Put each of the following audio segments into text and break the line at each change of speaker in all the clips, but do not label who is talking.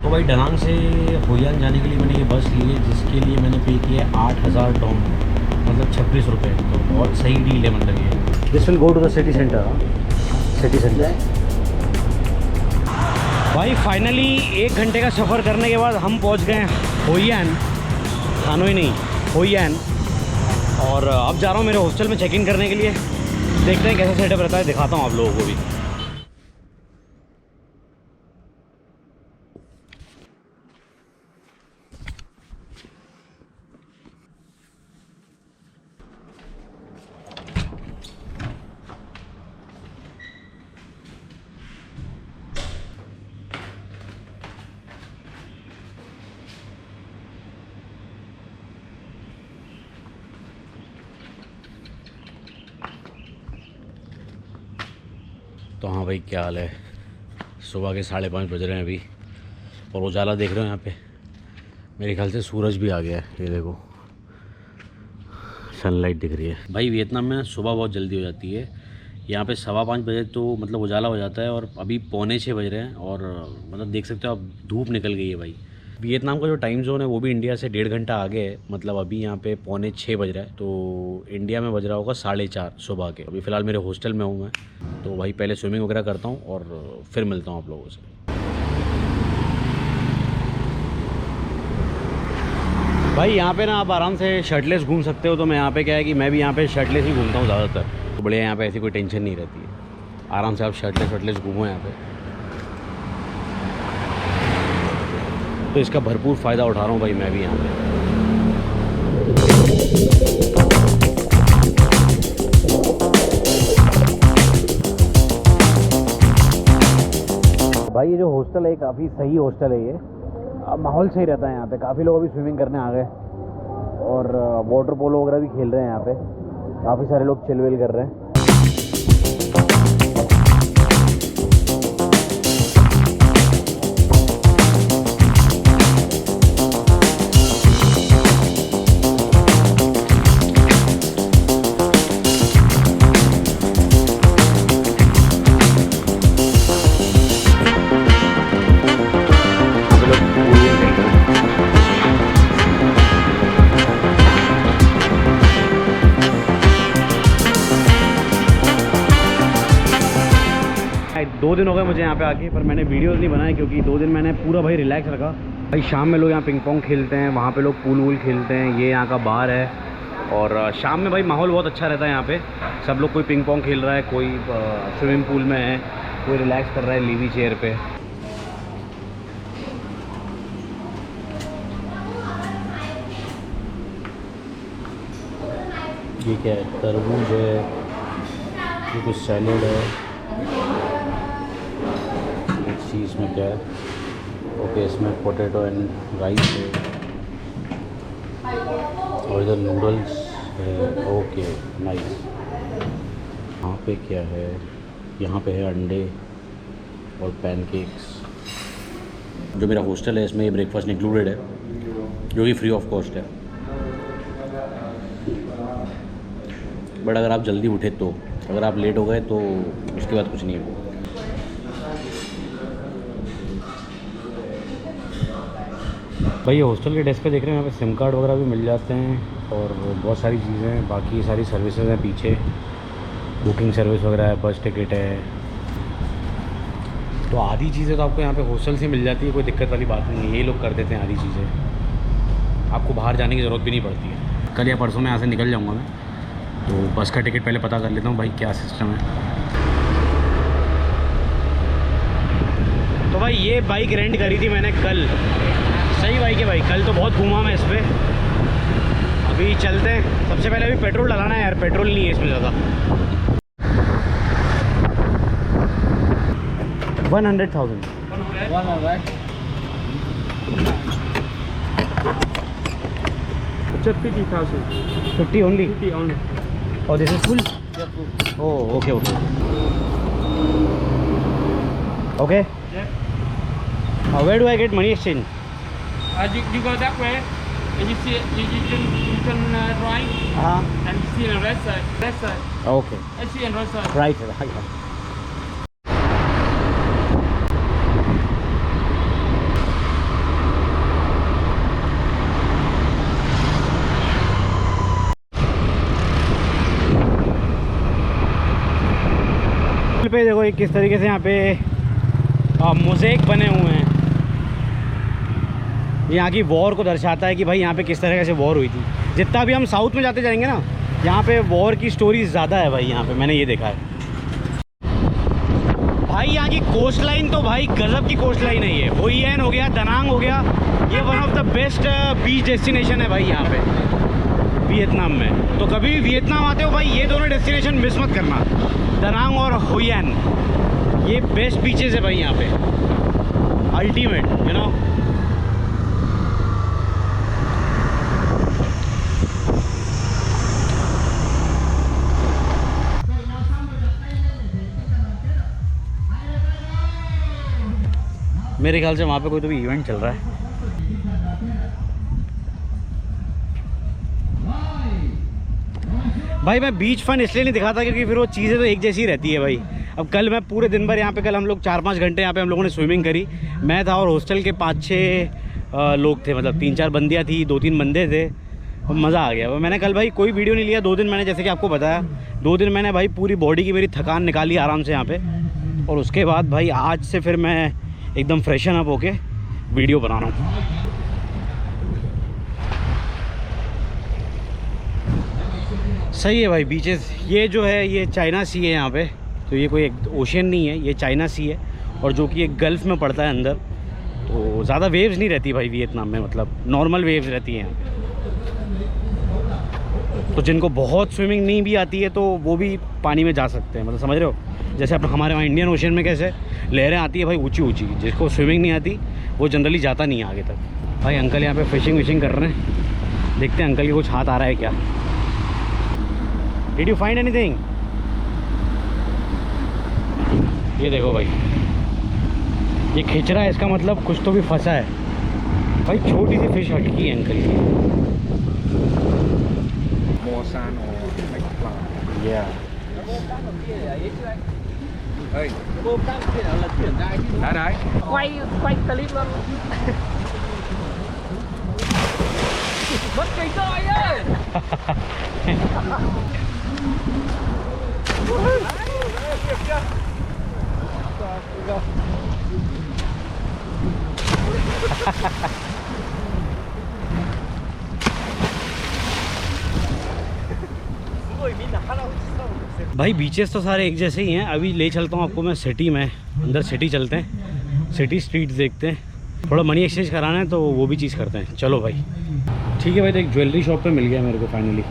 तो भाई डनांग से होयान जाने के लिए मैंने ये बस ली है, जिसके लिए मैंने पे किया है 8,000 डोंग, मतलब 26 रुपये। तो बहुत सही डील है मतलब ये। This will go to the city center. City center भाई फाइनली 1 घंटे का सफ़र करने के बाद हम पहुंच गए होयान, हानोई नहीं, होयान। और अब जा रहा हूँ मेरे हॉस्टल में चेक इन करने के लिए। देखते हैं कैसा सेटअप रहता है, दिखाता हूँ आप लोगों को भी। तो हाँ भाई, क्या हाल है? सुबह के 5:30 बज रहे हैं अभी, और उजाला देख रहे हो यहाँ पे। मेरे ख्याल से सूरज भी आ गया है, ये देखो सनलाइट दिख रही है। भाई वियतनाम में सुबह बहुत जल्दी हो जाती है। यहाँ पे 5:15 बजे तो मतलब उजाला हो जाता है, और अभी 5:45 बज रहे हैं, और मतलब देख सकते हो अब धूप निकल गई है भाई। वियतनाम का जो टाइम जोन है वो भी इंडिया से 1.5 घंटा आगे है। मतलब अभी यहाँ पे 5:45 बज रहा है, तो इंडिया में बज रहा होगा 4:30 सुबह के। अभी फ़िलहाल मेरे हॉस्टल में हूँ मैं, तो भाई पहले स्विमिंग वगैरह करता हूँ और फिर मिलता हूँ आप लोगों से। भाई यहाँ पे ना आप आराम से शर्टलेस घूम सकते हो। तो मैं यहाँ पे क्या है कि मैं भी यहाँ पे शर्टलेस ही घूमता हूँ ज़्यादातर। तो बढ़िया, यहाँ पे ऐसी कोई टेंशन नहीं रहती है। आराम से आप शर्टलेस घूमो यहाँ पे। तो इसका भरपूर फ़ायदा उठा रहा हूँ भाई मैं भी यहाँ पे। भाई ये जो हॉस्टल है काफ़ी सही हॉस्टल है ये। अब माहौल सही रहता है यहाँ पे। काफ़ी लोग अभी स्विमिंग करने आ गए, और वाटर पोलो वगैरह भी खेल रहे हैं यहाँ पे। काफ़ी सारे लोग चिल विल कर रहे हैं। दो दिन हो गए मुझे यहाँ पे आके, पर मैंने वीडियोस नहीं बनाए क्योंकि 2 दिन मैंने पूरा भाई रिलैक्स रखा। भाई शाम में लोग यहाँ पिंग पोंग खेलते हैं, वहाँ पे लोग पूल वूल खेलते हैं। ये यहाँ का बार है, और शाम में भाई माहौल बहुत अच्छा रहता है यहाँ पे। सब लोग, कोई पिंग पोंग खेल रहा है, कोई स्विमिंग पूल में है, कोई रिलैक्स कर रहा है लीवी चेयर पे। ये क्या है? तरबूज है, ये कुछ सैलेड है। इसमें क्या है? ओके, इसमें पोटैटो एंड राइस है, और इधर नूडल्स है। Okay nice. यहाँ पे क्या है? यहाँ पे है अंडे और पैनकेक्स। जो मेरा हॉस्टल है इसमें ये ब्रेकफास्ट इंक्लूडेड है, जो कि फ्री ऑफ कॉस्ट है। बट अगर आप जल्दी उठे तो, अगर आप लेट हो गए तो उसके बाद कुछ नहीं है। भाई ये हॉस्टल के डेस्क पे देख रहे हैं, यहाँ पे सिम कार्ड वगैरह भी मिल जाते हैं, और बहुत सारी चीज़ें हैं। बाकी सारी सर्विसेज हैं पीछे, बुकिंग सर्विस वगैरह है, बस टिकट है। तो आधी चीज़ें तो आपको यहाँ पे हॉस्टल से मिल जाती है, कोई दिक्कत वाली बात नहीं है। ये लोग कर देते हैं आधी चीज़ें, आपको बाहर जाने की ज़रूरत भी नहीं पड़ती है। कल या परसों में यहाँ से निकल जाऊँगा मैं, तो बस का टिकट पहले पता कर लेता हूँ भाई क्या सिस्टम है। तो भाई ये बाइक रेंट करी थी मैंने कल। सही बाइक है भाई, कल तो बहुत घूमा मैं इस पर। अभी चलते हैं। सबसे पहले अभी पेट्रोल डलाना है यार, पेट्रोल नहीं है इसमें ज़्यादा। 100,000
50,000.
50 only?
50 only.
Oh, this is full?
Yeah, full.
Oh, okay. Okay?
Yeah.
Where do I get money exchange?
You go that way, and you see it, you turn right, and you see it on the right side. Left side.
Okay.
I see it on the right side.
Right. पे देखो ये किस तरीके से यहाँ पे mosaic बने हुए हैं। यहाँ की वॉर को दर्शाता है कि भाई यहाँ पे किस तरीके से वॉर हुई थी। जितना भी हम साउथ में जाते जाएंगे ना, यहाँ पे वॉर की स्टोरी ज़्यादा है भाई। यहाँ पे मैंने ये देखा है भाई। यहाँ की कोस्ट लाइन तो भाई गजब की कोस्ट लाइन है ये। होई एन हो गया, दनांग हो गया, ये one of the best beach destination है भाई यहाँ पे वियतनाम में। तो कभी भी वियतनाम आते हो भाई, ये दोनों डेस्टिनेशन मिस मत करना, दनांग और होई एन। ये बेस्ट बीचेस है भाई यहाँ पे, अल्टीमेट, यू नो। मेरे ख्याल से वहाँ पे कोई तो भी इवेंट चल रहा है। भाई मैं बीच फन इसलिए नहीं दिखाता क्योंकि फिर वो चीज़ें तो एक जैसी रहती है भाई। अब कल मैं पूरे दिन भर यहाँ पे, कल हम लोग 4-5 घंटे यहाँ पे हम लोगों ने स्विमिंग करी। मैं था और हॉस्टल के 5-6 लोग थे, मतलब 3-4 बंदियाँ थी, 2-3 बंदे थे, और मज़ा आ गया। मैंने कल भाई कोई वीडियो नहीं लिया 2 दिन। मैंने जैसे कि आपको बताया 2 दिन मैंने भाई पूरी बॉडी की मेरी थकान निकाली आराम से यहाँ पे। और उसके बाद भाई आज से फिर मैं एकदम फ्रेशन अप होके वीडियो बना रहा हूँ। सही है भाई बीचेस। ये जो है ये चाइना सी है यहाँ पे, तो ये कोई एक ओशियन नहीं है, ये चाइना सी है, और जो कि एक गल्फ़ में पड़ता है अंदर। तो ज़्यादा वेव्स नहीं रहती भाई वियतनाम में, मतलब नॉर्मल वेव्स रहती हैं यहाँ पे। तो जिनको बहुत स्विमिंग नहीं भी आती है तो वो भी पानी में जा सकते हैं, मतलब समझ रहे हो। जैसे अब हमारे वहाँ इंडियन ओशन में कैसे लहरें आती है भाई ऊंची ऊंची, जिसको स्विमिंग नहीं आती वो जनरली जाता नहीं है आगे तक। भाई अंकल यहाँ पे फिशिंग विशिंग कर रहे हैं, देखते हैं अंकल के कुछ हाथ आ रहा है क्या। Did you find anything? ये देखो भाई, ये खींच रहा है, इसका मतलब कुछ तो भी फंसा है भाई। छोटी सी फिश हटकी है अंकल की।
Quay clip lên. Mất cây roi ơi.
भाई बीचेस तो सारे एक जैसे ही हैं। अभी ले चलता हूँ आपको मैं सिटी में, अंदर सिटी चलते हैं, सिटी स्ट्रीट देखते हैं। थोड़ा मनी एक्सचेंज कराना है तो वो भी चीज़ करते हैं। चलो भाई ठीक है भाई। तो एक ज्वेलरी शॉप पे मिल गया मेरे को फाइनली।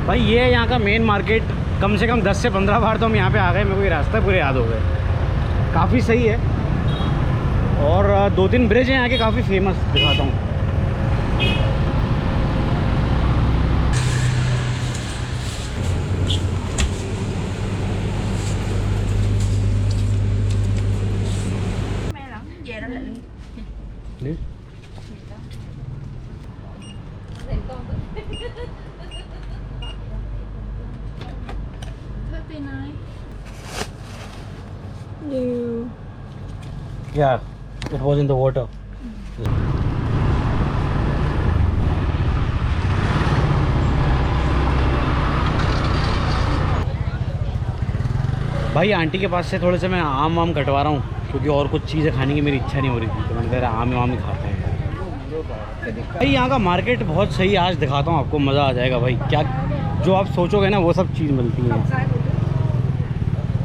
भाई ये है यहाँ का मेन मार्केट। कम से कम 10 से 15 बार तो हम यहाँ पे आ गए, मेरे को ये रास्ता पूरे याद हो गए। काफ़ी सही है, और 2-3 ब्रिज हैं यहाँ के काफ़ी फेमस, दिखाता हूँ। Yeah, it was in the water. भाई आंटी के पास से थोड़े से मैं आम वाम कटवा रहा हूँ, क्योंकि और कुछ चीज़ें खाने की मेरी इच्छा नहीं हो रही थी। तो मैंने कहा आम वाम ही खाते हैं। भाई यहाँ का मार्केट बहुत सही है, आज दिखाता हूँ आपको, मज़ा आ जाएगा भाई। क्या जो आप सोचोगे ना वो सब चीज़ मिलती है।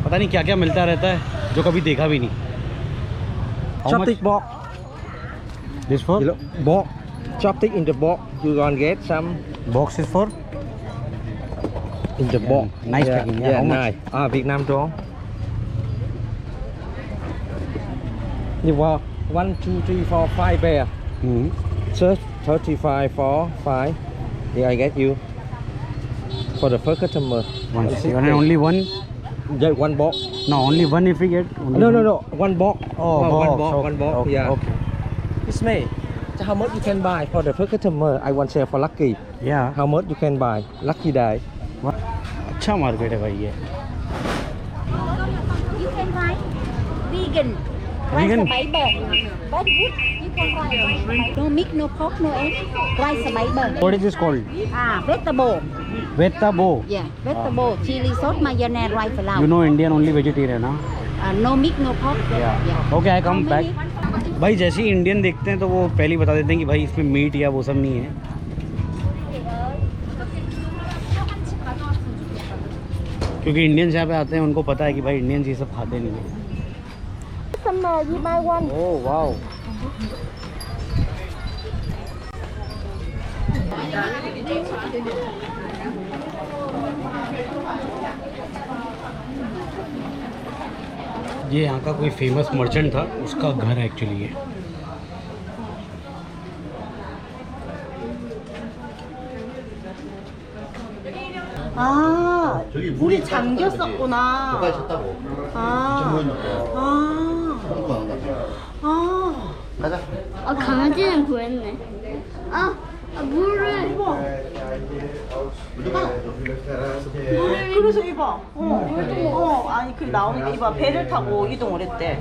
पता नहीं क्या क्या मिलता रहता है जो कभी देखा भी नहीं।
Chopstick box.
This for?
Box. Chopstick in the box. You gonna get some
Box is for?
in the box.
Nice packing. Yeah, how much?
nice. Vietnam doll. You want 1, 2, 3, 4, 5 pair. Search 35 for 5. Yeah, I get you. For the first customer.
One second. Only one?
Get one box.
No, only one if we get. Only
No,
one.
no, no. One box.
Oh,
No,
box.
one box.
Okay.
One box.
Okay.
Yeah.
Okay.
It's me. So how much you can buy for the first customer? I want sell for lucky.
Yeah.
How much you can buy? Lucky die.
अच्छा market है भाई ये।
You can buy vegan
Vegan?
fiber. Very good. You can try rice fiber. No meat, no pork, no egg. Rice fiber.
What is this called?
Vegetable.
Vetabo.
Yeah, vegetable. Chili sauce, mayonnaise, rice flour.
You know Indian only vegetarian, huh?
No meat, no pork.
Yeah. Okay, I come back. भाई जैसे ही Indian देखते हैं तो वो पहले ही बता देते हैं कि भाई इसमें मीट या वो सब नहीं है। क्योंकि इंडियंस यहाँ पे आते हैं उनको पता है कि भाई इंडियंस ये सब खाते नहीं हैं।
You buy one.
Oh wow. ये यहाँ का कोई फेमस मर्चेंट था, उसका घर है एक्चुअली ये।
아, 물이 잠겼었구나.
강아지는 구했네. 물을.
그래서 이봐. 아니 그 나오니까 이봐 배를 타고 이동을 했대.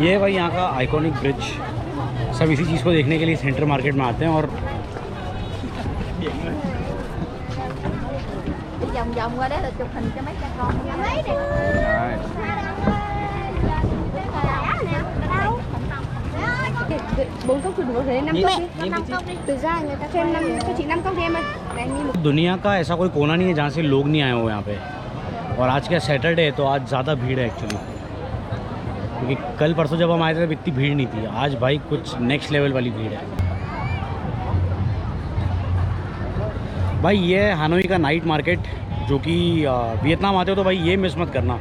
ये है भाई यहाँ का आइकॉनिक ब्रिज। सब इसी चीज़ को देखने के लिए सेंटर मार्केट में आते हैं और
Vòng vòng qua đó là chụp hình cho mấy cha con. Mấy đi.
Bốn cốc thịt có 5 cốc. 5 cốc đi. Từ ra người ta thêm 5 cho chị 5 cốc đi em ơi. Này như một
दुनिया का ऐसा कोई कोना नहीं है जहाँ से लोग नहीं आए हो यहाँ पे। और आज क्या सैटरडे है तो आज ज़्यादा भीड़ है एक्चुअली, क्योंकि कल परसों जब हम आए थे तब इतनी भीड़ नहीं थी। आज भाई कुछ नेक्स्ट लेवल वाली भीड़ है भाई। ये है हानोई का नाइट मार्केट, जो कि वियतनाम आते हो तो भाई ये मिस मत करना।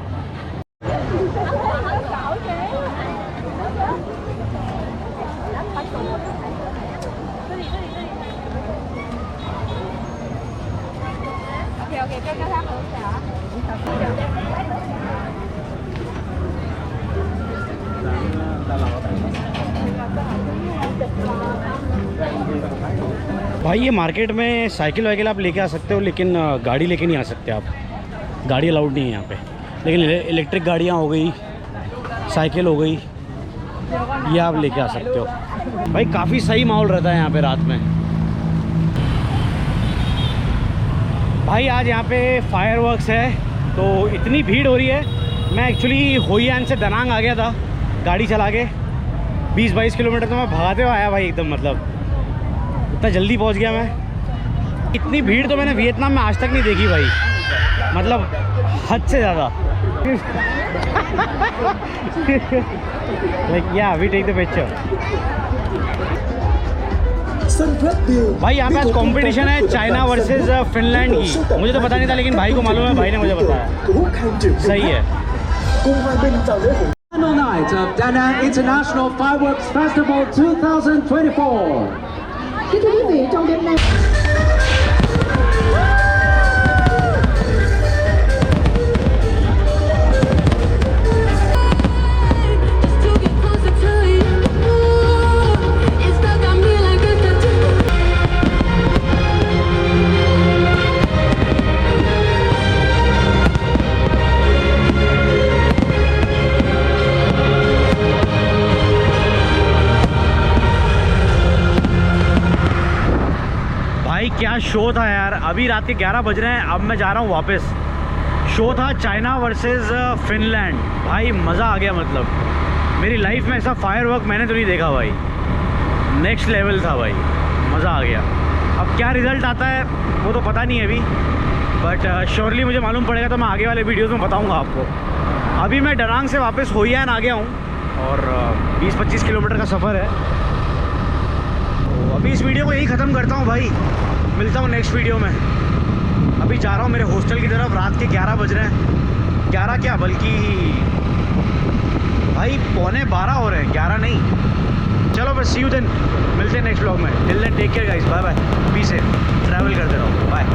भाई ये मार्केट में साइकिल वाइकिल आप लेके आ सकते हो, लेकिन गाड़ी लेके नहीं आ सकते आप। गाड़ी अलाउड नहीं है यहाँ पे। लेकिन इलेक्ट्रिक गाड़ियाँ हो गई, साइकिल हो गई, ये आप लेके आ सकते हो। भाई काफ़ी सही माहौल रहता है यहाँ पे रात में। भाई आज यहाँ पे फायरवर्क्स है तो इतनी भीड़ हो रही है। मैं एक्चुअली होईयान से दनांग आ गया था गाड़ी चला के, 20-22 किलोमीटर तो मैं भगाते हुए आया भाई एकदम, मतलब इतना जल्दी पहुंच गया मैं। इतनी भीड़ तो मैंने वियतनाम में आज तक नहीं देखी भाई, मतलब हद से ज़्यादा। लाइक या वी टेक द पिक्चर। भाई यहाँ पे आज कॉम्पिटिशन है चाइना वर्सेस फिनलैंड की। मुझे तो पता नहीं था, लेकिन भाई को मालूम है, भाई ने मुझे बताया। सही है।
Final night of Da Nang International Fireworks Festival 2024.
Kính thưa quý vị, trong đêm nay
क्या शो था यार। अभी रात के 11 बज रहे हैं, अब मैं जा रहा हूँ वापस। शो था चाइना वर्सेस फिनलैंड। भाई मज़ा आ गया, मतलब मेरी लाइफ में ऐसा फायरवर्क मैंने तो नहीं देखा भाई। नेक्स्ट लेवल था भाई, मज़ा आ गया। अब क्या रिज़ल्ट आता है वो तो पता नहीं है अभी, बट श्योरली मुझे मालूम पड़ेगा तो मैं आगे वाले वीडियोज़ में बताऊँगा आपको। अभी मैं डरांग से वापस होईयान आ गया हूँ और 20-25 किलोमीटर का सफ़र है। तो अभी इस वीडियो को यही ख़त्म करता हूँ भाई, मिलता हूँ नेक्स्ट वीडियो में। अभी जा रहा हूँ मेरे हॉस्टल की तरफ। रात के 11 बज रहे हैं, 11 क्या बल्कि भाई 11:15 हो रहे हैं, 11 नहीं। चलो बस सी यू देन, मिलते हैं नेक्स्ट व्लॉग में। Till then take care guys, bye bye, be safe, travel करते रहो, बाय।